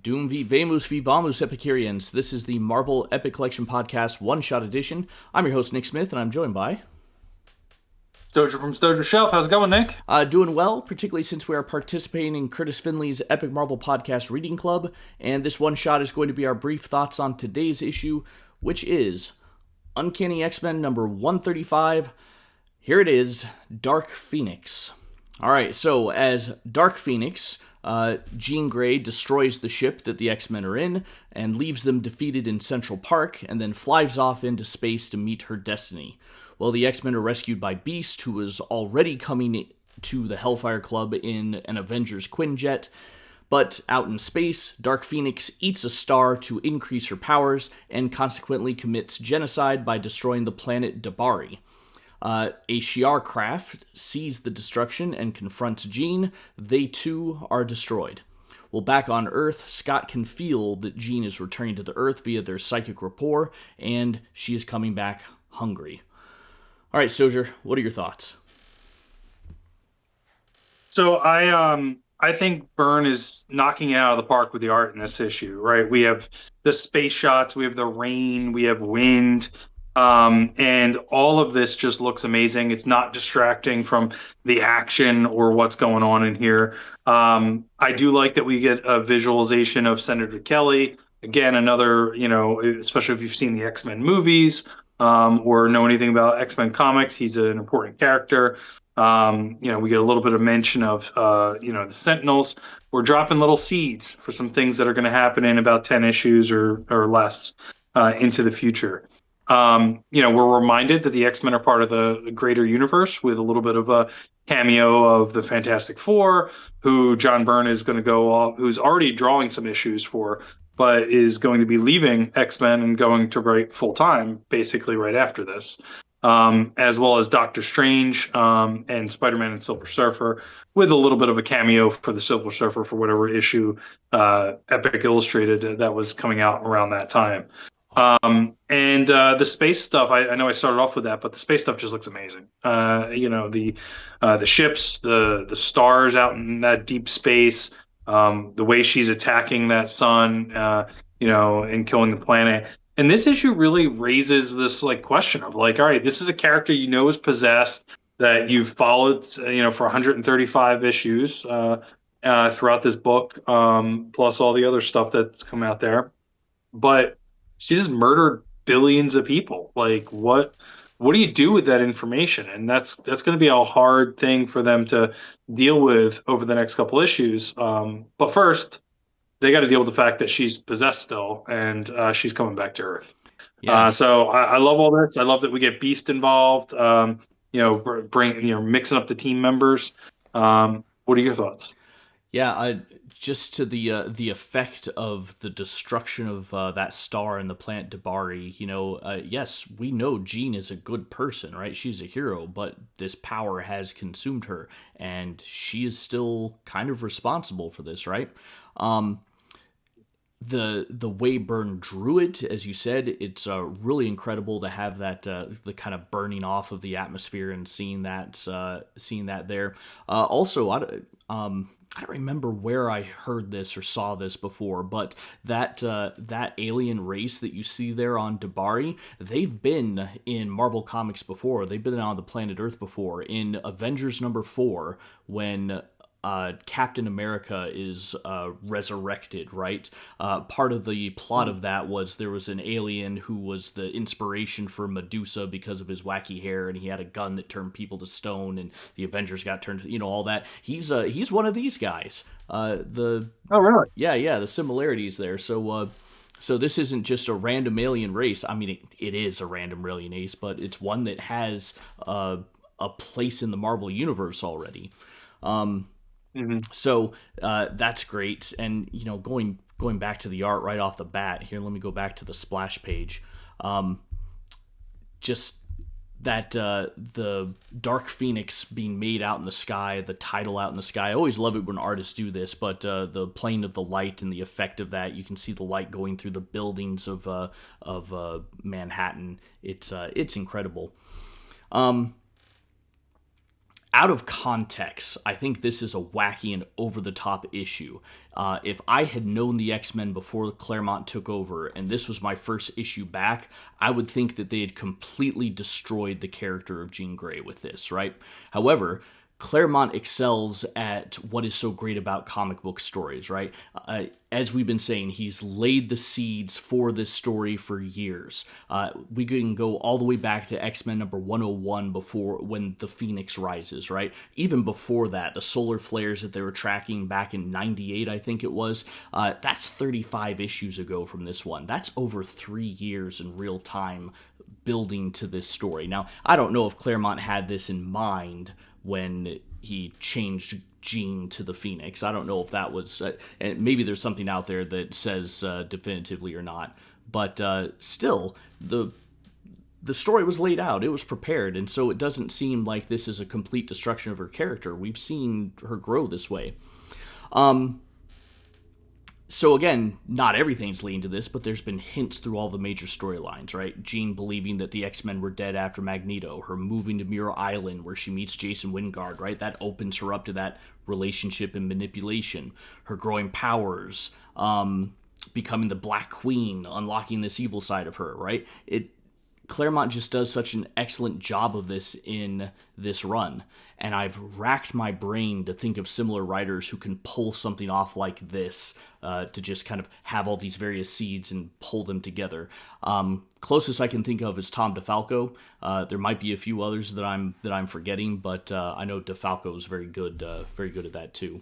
Doom v Vamus v Vamus Epicureans. This is the Marvel Epic Collection Podcast One-Shot Edition. I'm your host, Nick Smith, and I'm joined by... Stojr from Stojr Shelf. How's it going, Nick? Doing well, particularly since we are participating in Kurtis Findlay's Epic Marvel Podcast Reading Club, and this one-shot is going to be our brief thoughts on today's issue, which is Uncanny X Men number 135. Here it is, Dark Phoenix. Alright, so as Dark Phoenix... Jean Grey destroys the ship that the X-Men are in and leaves them defeated in Central Park and then flies off into space to meet her destiny. Well, the X-Men are rescued by Beast, who was already coming to the Hellfire Club in an Avengers Quinjet. But out in space, Dark Phoenix eats a star to increase her powers and consequently commits genocide by destroying the planet Dabari. A Shi'ar craft sees the destruction and confronts Jean. They too are destroyed. Well, back on Earth, Scott can feel that Jean is returning to the Earth via their psychic rapport, and she is coming back hungry. All right, Stojr, what are your thoughts? So I think Byrne is knocking it out of the park with the art in this issue, right? We have the space shots, we have the rain, we have wind. And all of this just looks amazing. It's not distracting from the action or what's going on in here. I do like that we get a visualization of Senator Kelly. Again, another, especially if you've seen the X-Men movies or know anything about X-Men comics, he's an important character. We get a little bit of mention of, the Sentinels. We're dropping little seeds for some things that are going to happen in about 10 issues or less into the future. We're reminded that the X-Men are part of the greater universe with a little bit of a cameo of the Fantastic Four, who John Byrne is going to go off, who's already drawing some issues for, but is going to be leaving X-Men and going to write full time, basically right after this, as well as Doctor Strange and Spider-Man and Silver Surfer, with a little bit of a cameo for the Silver Surfer for whatever issue Epic Illustrated that was coming out around that time. And the space stuff, I know I started off with that, but the space stuff just looks amazing. The ships, the stars out in that deep space, the way she's attacking that sun, and killing the planet. And this issue really raises this question of all right, this is a character is possessed that you've followed, for 135 issues throughout this book, plus all the other stuff that's come out there. But she just murdered billions of people. What do you do with that information? And that's going to be a hard thing for them to deal with over the next couple issues. But first, they got to deal with the fact that she's possessed still, and she's coming back to Earth. Yeah. So I love all this. I love that we get Beast involved. Mixing up the team members. What are your thoughts? Yeah, just to the effect of the destruction of that star and the planet Dabari, yes, we know Jean is a good person, right? She's a hero, but this power has consumed her, and she is still kind of responsible for this, right? The way Byrne drew it, as you said, it's really incredible to have that the kind of burning off of the atmosphere and seeing that there. Also, I don't remember where I heard this or saw this before, but that alien race that you see there on Dabari, they've been in Marvel Comics before. They've been on the planet Earth before. In Avengers number 4, when Captain America is resurrected, right? Part of the plot of that was there was an alien who was the inspiration for Medusa because of his wacky hair, and he had a gun that turned people to stone, and the Avengers got turned, all that. He's one of these guys. Oh, really? Yeah, the similarities there. So this isn't just a random alien race. I mean, it is a random alien race, but it's one that has a place in the Marvel universe already. So that's great. And, going back to the art right off the bat here, let me go back to the splash page. Just that the Dark Phoenix being made out in the sky, the title out in the sky. I always love it when artists do this, but the plane of the light and the effect of that, you can see the light going through the buildings of Manhattan. It's incredible. out of context, I think this is a wacky and over-the-top issue. If I had known the X-Men before Claremont took over, and this was my first issue back, I would think that they had completely destroyed the character of Jean Grey with this, right? However, Claremont excels at what is so great about comic book stories, right? As we've been saying, he's laid the seeds for this story for years. We can go all the way back to X-Men number 101 before when the Phoenix rises, right? Even before that, the solar flares that they were tracking back in 98, I think it was, that's 35 issues ago from this one. That's over 3 years in real time building to this story. Now, I don't know if Claremont had this in mind when he changed Jean to the Phoenix. I don't know if that was, and maybe there's something out there that says definitively or not, but still, the story was laid out, it was prepared, and so it doesn't seem like this is a complete destruction of her character. We've seen her grow this way. So again, not everything's leading to this, but there's been hints through all the major storylines, right? Jean believing that the X-Men were dead after Magneto, her moving to Muir Island where she meets Jason Wingard, right? That opens her up to that relationship and manipulation. Her growing powers, becoming the Black Queen, unlocking this evil side of her, right? Claremont just does such an excellent job of this in this run, and I've racked my brain to think of similar writers who can pull something off like this, to just kind of have all these various seeds and pull them together. Closest I can think of is Tom DeFalco. There might be a few others that I'm forgetting, but I know DeFalco is very good at that too.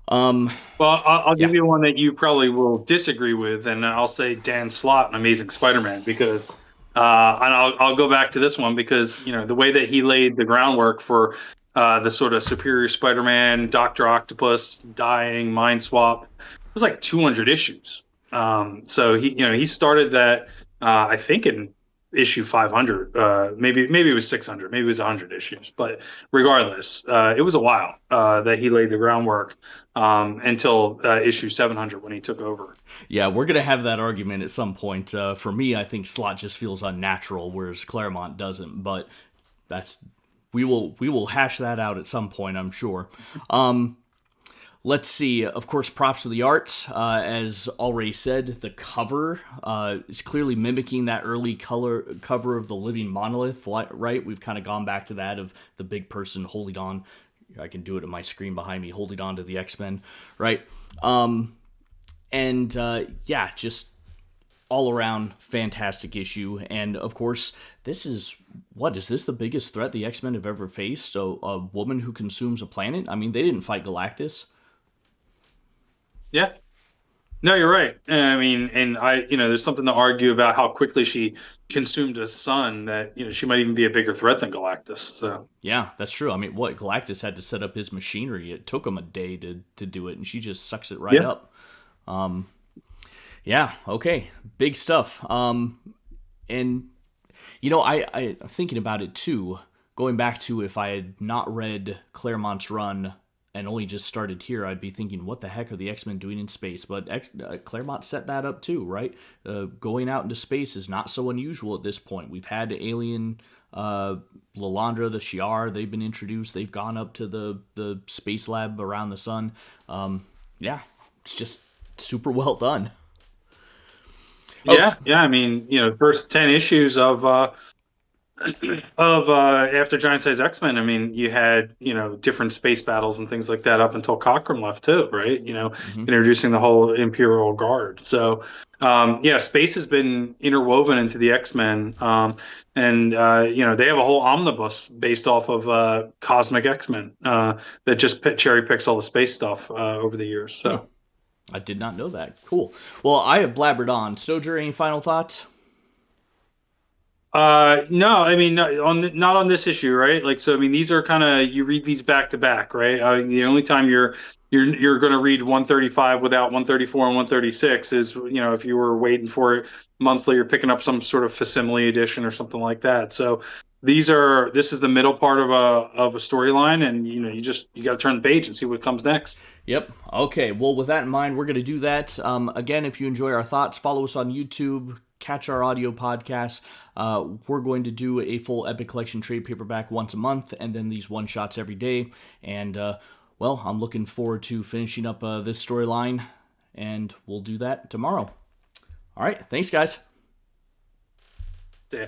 Well, I'll give you one that you probably will disagree with, and I'll say Dan Slott in Amazing Spider-Man, because and I'll go back to this one because the way that he laid the groundwork for the sort of Superior Spider-Man, Doctor Octopus, dying, Mind Swap, it was like 200 issues. So he started that I think in issue 500, maybe it was 600, maybe it was 100 issues, but regardless, it was a while that he laid the groundwork until issue 700 when he took over. Yeah, we're gonna have that argument at some point. For me, I think Slott just feels unnatural, whereas Claremont doesn't. But we will hash that out at some point, I'm sure. Let's see. Of course, props to the art. As already said, the cover is clearly mimicking that early cover of the Living Monolith, right? We've kind of gone back to that of the big person holding on. I can do it on my screen behind me, holding on to the X-Men, right? Just all around fantastic issue. And of course, is this the biggest threat the X-Men have ever faced? A woman who consumes a planet? I mean, they didn't fight Galactus. Yeah. No, you're right. I mean, and there's something to argue about how quickly she consumed a sun that, she might even be a bigger threat than Galactus. So yeah, that's true. I mean, Galactus had to set up his machinery. It took him a day to do it, and she just sucks it right up. Yeah. Okay. Big stuff. I'm thinking about it too. Going back to if I had not read Claremont's run and only just started here, I'd be thinking, what the heck are the X-Men doing in space? But Claremont set that up too, right? Going out into space is not so unusual at this point. We've had the alien, Lalandra, the Shi'ar, they've been introduced. They've gone up to the space lab around the sun. It's just super well done. Yeah. I mean, first 10 issues of After Giant Size X-Men, I mean, you had different space battles and things like that up until Cockrum left too, right? Introducing the whole Imperial Guard. So space has been interwoven into the X-Men, and they have a whole omnibus based off of Cosmic X-Men that just cherry picks all the space stuff over the years. So I did not know that. Cool. Well, I have blabbered on. Stojr, any final thoughts? No, I mean, not on this issue, right? Like, so I mean, these are kind of, you read these back to back, right? The only time you're going to read 135 without 134 and 136 is if you were waiting for it monthly or picking up some sort of facsimile edition or something like that. So this is the middle part of a storyline, and you got to turn the page and see what comes next. Yep. Okay. Well, with that in mind, we're going to do that. Again, if you enjoy our thoughts, follow us on YouTube. catch our audio podcasts, we're going to do a full Epic Collection trade paperback once a month, and then these one-shots every day. And, well, I'm looking forward to finishing up this storyline, and we'll do that tomorrow. All right, thanks, guys. Yeah.